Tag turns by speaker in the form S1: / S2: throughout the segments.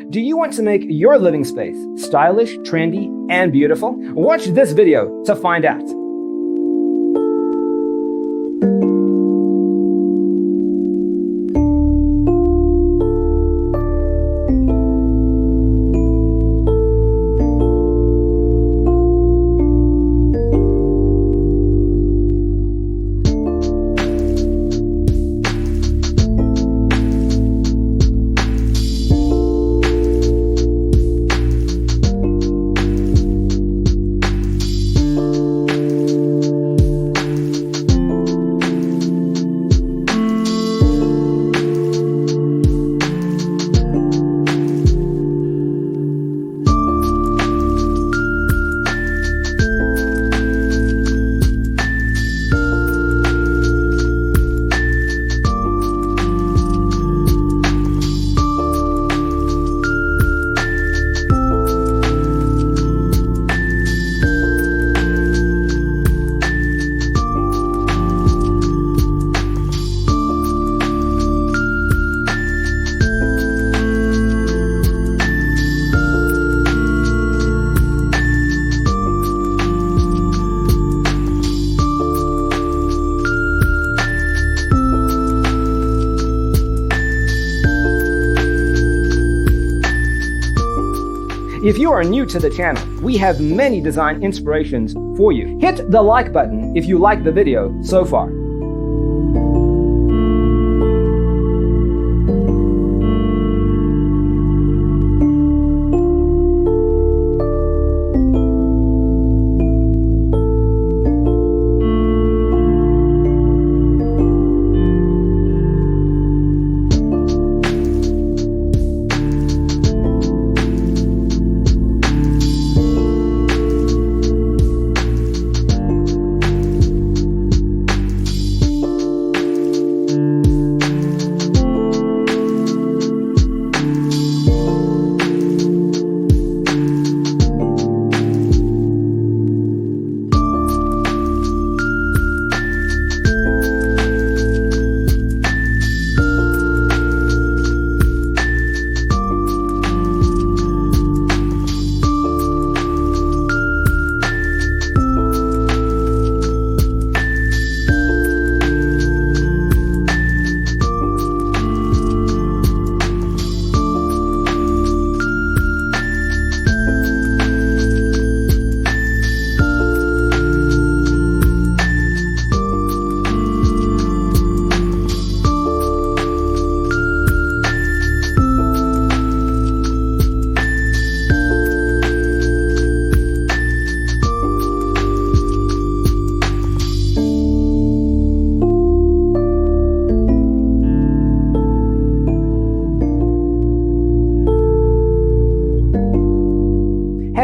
S1: Do you want to make your living space stylish, trendy, and beautiful? Watch this video to find out. If you are new to the channel, we have many design inspirations for you. Hit the like button if you like the video so far.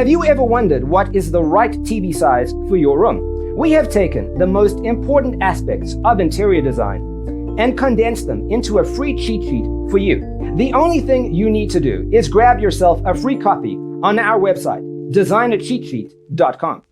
S1: Have you ever wondered what is the right TV size for your room? We have taken the most important aspects of interior design and condensed them into a free cheat sheet for you. The only thing you need to do is grab yourself a free copy on our website, designercheatsheet.com.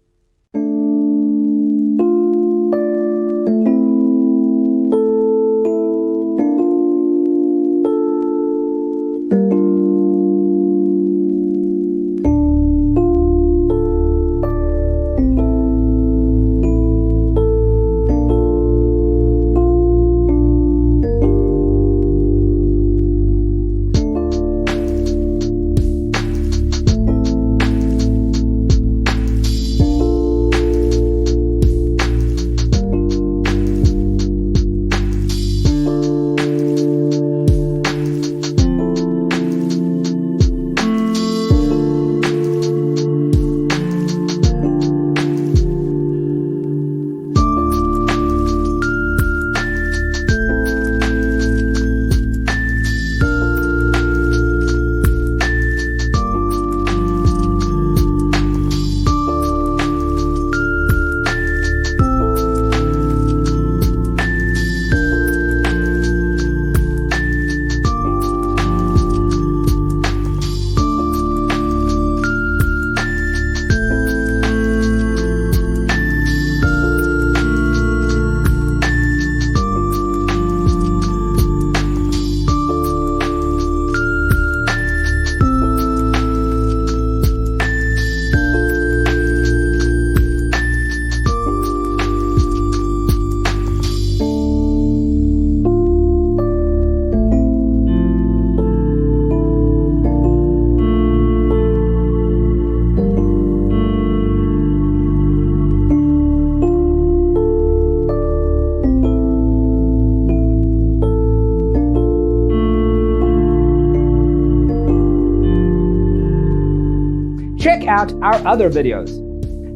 S1: check out our other videos.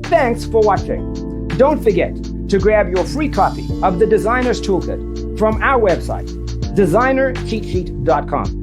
S1: Thanks for watching. Don't forget to grab your free copy of the Designer's Toolkit from our website, designercheatsheet.com.